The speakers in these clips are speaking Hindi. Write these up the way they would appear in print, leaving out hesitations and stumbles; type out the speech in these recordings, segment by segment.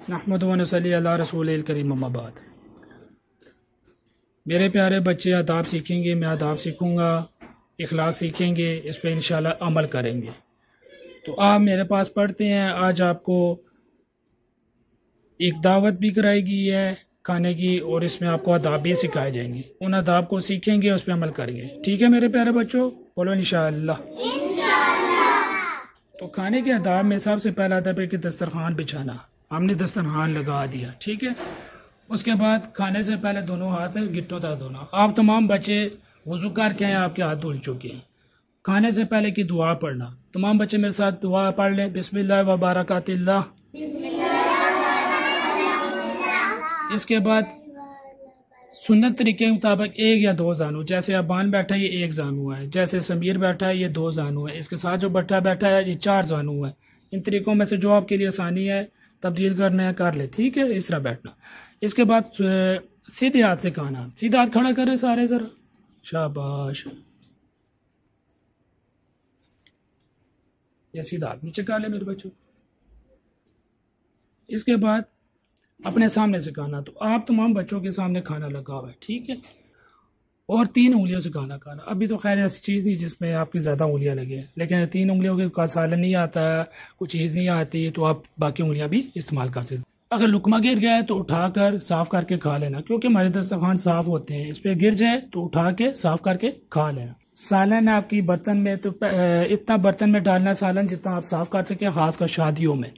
नहमदु व नसल्ली अला रसूलिल करीम अम्मा बाद। मेरे प्यारे बच्चे आदाब सीखेंगे, मैं आदाब सीखूँगा, इखलाक सीखेंगे, इस पर इंशाल्लाह अमल करेंगे। तो आप मेरे पास पढ़ते हैं। आज आपको एक दावत भी कराई गई है खाने की और इसमें आपको आदाब भी सिखाए जाएंगे। उन आदाब को सीखेंगे, उस पर अमल करेंगे। ठीक है मेरे प्यारे बच्चों, बोलो इंशाल्लाह। तो खाने के आदाब में सबसे पहला अदब है कि दस्तरखान बिछाना। हमने दस्तरखान लगा दिया, ठीक है। उसके बाद खाने से पहले दोनों हाथ गिट्टों तक धोना। आप तमाम बच्चे वज़ू करके हैं, आपके हाथ धुल चुके हैं। खाने से पहले की दुआ पढ़ना। तमाम बच्चे मेरे साथ दुआ पढ़ लें। बिस्मिल्लाह व बरकातिल्लाह। इसके बाद सुन्नत तरीके के मुताबिक एक या दो जानू, जैसे अबान बैठा है ये एक जानू है, जैसे समीर बैठा है ये दो जानू है, इसके साथ जो बट्टा बैठा है ये चार जानू है। इन तरीकों में से जो आपके लिए आसानी है तब्दील करना है कर ले, ठीक है। इस तरह बैठना। इसके बाद सीधे हाथ से खाना। सीधा हाथ खड़ा करें सारे, जरा शाबाश। ये सीधा हाथ नीचे कर ले मेरे बच्चों। इसके बाद अपने सामने से खाना। तो आप तमाम बच्चों के सामने खाना लगा हुआ है, ठीक है। और 3 उंगलियों से खाना खाना। अभी तो खैर ऐसी चीज़ नहीं जिसमें आपकी ज़्यादा उंगलियां लगे, लेकिन 3 उंगलियों का सालन नहीं आता है, कुछ चीज़ नहीं आती, तो आप बाकी उंगलियां भी इस्तेमाल कर सकते। अगर लुकमा गिर गया है तो उठाकर साफ़ करके खा लेना, क्योंकि हमारे दस्तरखान साफ़ होते हैं। इस पर गिर जाए तो उठा के साफ़ करके खा लेना। सालन आपकी बर्तन में तो इतना बर्तन में डालना सालन जितना आप साफ़ कर सकें, ख़ासकर शादियों में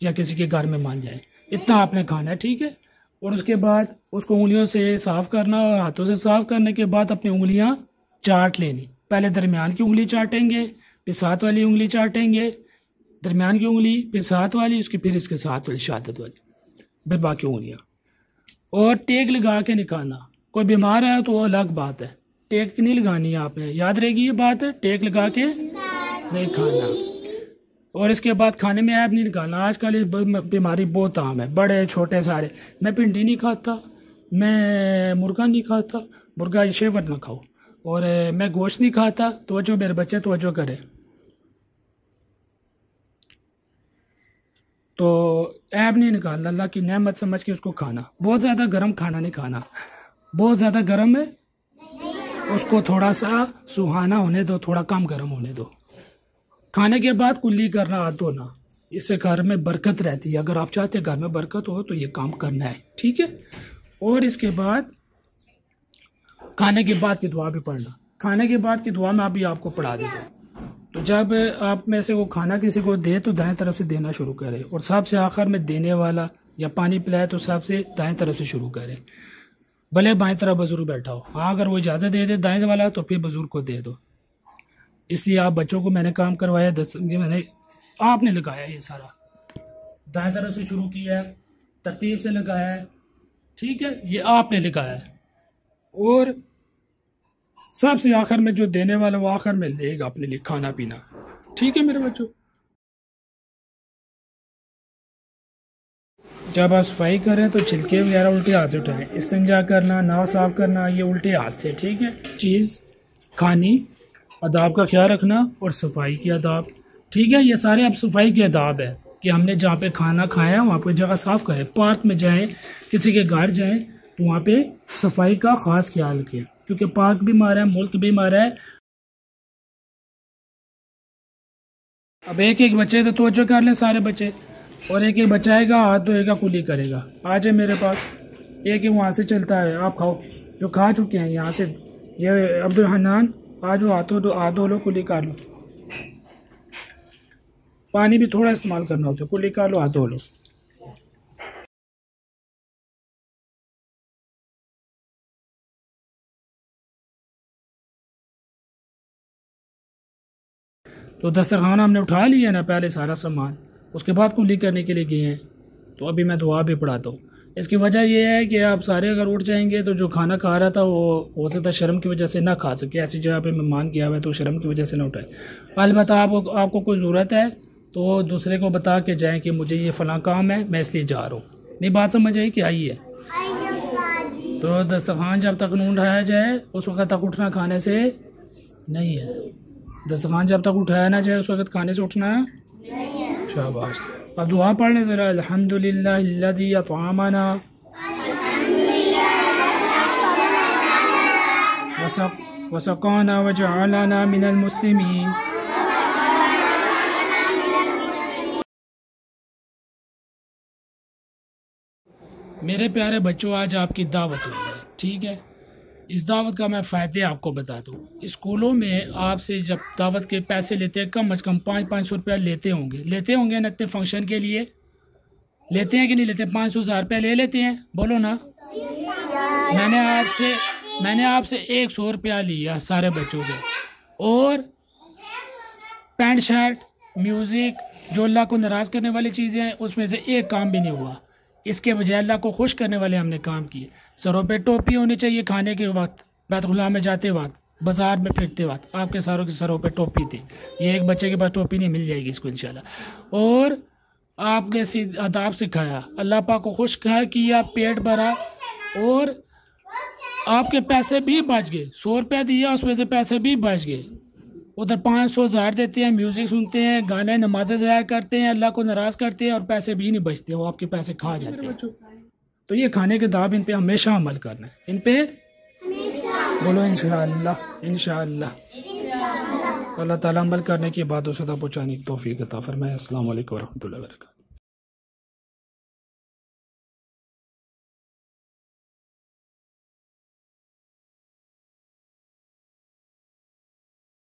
या किसी के घर में मान जाए, इतना आपने खाना है, ठीक है। और उसके बाद उसको उंगलियों से साफ़ करना और हाथों से साफ़ करने के बाद अपनी उंगलियां चाट लेनी। पहले दरमियान की उंगली चाटेंगे, फिर साथ वाली उंगली चाटेंगे, दरमियान की उंगली, फिर साथ वाली, उसकी फिर इसके साथ वाली शहादत वाली, फिर बाकी उंगलियां। और टेक लगा के निकालना। कोई बीमार है तो वो अलग बात है, टेक नहीं लगानी है आपने, याद रहेगी ये बात है, टेक लगा के नहीं खाना। और इसके बाद खाने में ऐप नहीं निकालना। आजकल ये बीमारी बहुत आम है, बड़े छोटे सारे। मैं भिंडी नहीं खाता, मैं मुर्गा नहीं खाता, मुर्गा शेवर ना खाओ, और मैं गोश्त नहीं खाता। तवज्जो मेरे बच्चे, तवज्जो करें। तो ऐप नहीं निकालना, अल्लाह की नेमत समझ के उसको खाना। बहुत ज़्यादा गर्म खाना नहीं खाना, बहुत ज़्यादा गर्म है उसको थोड़ा सा सुहाना होने दो, थोड़ा कम गर्म होने दो। खाने के बाद कुल्ली करना, हाथ धोना। इससे घर में बरकत रहती है। अगर आप चाहते हैं घर में बरकत हो तो ये काम करना है, ठीक है। और इसके बाद खाने के बाद की दुआ भी पढ़ना। खाने के बाद की दुआ मैं अभी आपको पढ़ा देता हूँ। तो जब आप में से वो खाना किसी को दे तो दाएं तरफ से देना शुरू करें, और सबसे आखिर में देने वाला या पानी पिलाए तो सबसे दाएं तरफ से शुरू करें। भले बाएं तरफ बुजुर्ग बैठा हो, हाँ अगर वो इजाज़त दे दे दाएं वाला तो फिर बुजुर्ग को दे दो। इसलिए आप बच्चों को मैंने काम करवाया, मैंने आपने लगाया, ये सारा दाएं तरफ से शुरू किया है, तरतीब से लगाया है, ठीक है, ये आपने लगाया है। और सबसे आखिर में जो देने वाला वो आखिर में लेगा अपने लिए खाना पीना, ठीक है मेरे बच्चों। जब आप सफाई करें तो छिलके वगैरह उल्टे हाथ से उठाएं। इस्तिंजा करना, नाव साफ करना, ये उल्टे हाथ से, ठीक है। चीज़ खानी, आदाब का ख्याल रखना और सफाई के आदाब, ठीक है। ये सारे अब सफाई के आदाब है कि हमने जहाँ पे खाना खाया वहाँ पे जगह साफ़ करें। पार्क में जाएं, किसी के घर जाएं तो वहाँ पे सफाई का ख़ास ख्याल रखें, क्योंकि पार्क भी मारा है, मुल्क भी मारा है। अब एक एक बच्चे तो तवज्जो कर लें सारे बच्चे, और एक एक बच्चा आएगा, हाथ धोएगा, कुली करेगा। आ जाए मेरे पास, एक ही वहाँ से चलता है, आप खाओ जो खा चुके हैं यहाँ से। ये अब्दुल हन्नान, आज वो हाथ धो लो, कुली कर लो। पानी भी थोड़ा इस्तेमाल करना होता है, कुली कर लो, हाथ धो लो। तो दस्तरखान हमने उठा लिया ना पहले सारा सामान, उसके बाद कुली करने के लिए गए हैं। तो अभी मैं दुआ भी पढ़ाता हूँ। इसकी वजह यह है कि आप सारे अगर उठ जाएंगे तो जो खाना खा रहा था वो हो सकता है शर्म की वजह से ना खा सके। ऐसी जगह पे मेहमान किया हुआ है तो शर्म की वजह से ना उठाए। अलबत्ता आपको कोई ज़रूरत है तो दूसरे को बता के जाएं कि मुझे ये फ़लाँ काम है, मैं इसलिए जा रहा हूँ। नहीं बात समझ आई कि आई है। तो दस्तरखान जब तक नहीं उठाया जाए उस वक्त तक उठना खाने से नहीं है। दस्तरखान जब तक उठाया ना जाए उस वक्त खाने से उठना शाबाश। अब दुआ पढ़ने ज़रा। अल्हम्दुलिल्लाहिल्लज़ी अत'अमना वसक़ाना वजअलना मिनल मुस्लिमीन। मेरे प्यारे बच्चों, आज आपकी दावत हुई है, ठीक है। इस दावत का मैं फ़ायदे आपको बता दूँ। स्कूलों में आपसे जब दावत के पैसे लेते हैं, कम अज़ कम 500 रुपया लेते होंगे ना, इतने फंक्शन के लिए लेते हैं कि नहीं लेते? 500-1000 रुपया ले लेते हैं, बोलो ना। मैंने आपसे 100 रुपया लिया सारे बच्चों से, और पैंट शर्ट, म्यूज़िक, जो अल्लाह को नाराज़ करने वाली चीज़ें हैं, उसमें से एक काम भी नहीं हुआ। इसके बजाय अल्लाह को खुश करने वाले हमने काम किए। सरों पे टोपी होनी चाहिए खाने के वक्त, बैतुल्लाह में जाते वक्त, बाज़ार में फिरते वक्त आपके सारों के सरों पे टोपी थी। ये एक बच्चे के पास टोपी नहीं, मिल जाएगी इसको इंशाल्लाह। और आपने आदाब सिखाया, अल्लाह पाक को खुश किया, पेट भरा, और आपके पैसे भी बच गए। 100 रुपया दिया, उसमें से पैसे भी बच गए। उधर 500-1000 देते हैं, म्यूज़िक सुनते हैं, गाने, नमाज़ें ज़ाया करते हैं, अल्लाह को नाराज़ करते हैं, और पैसे भी नहीं बचते, वो आपके पैसे खा जाते हैं। तो ये खाने के दाब, इन पे हमेशा अमल करना है, इन पे बोलो इंशाअल्लाह। इंशाअल्लाह अल्लाह ताला अमल करने की बातों से पहुँचाने की तौफीक अता फरमाए। अस्सलाम वालेकुम व रहमतुल्लाहि व बरकातहू।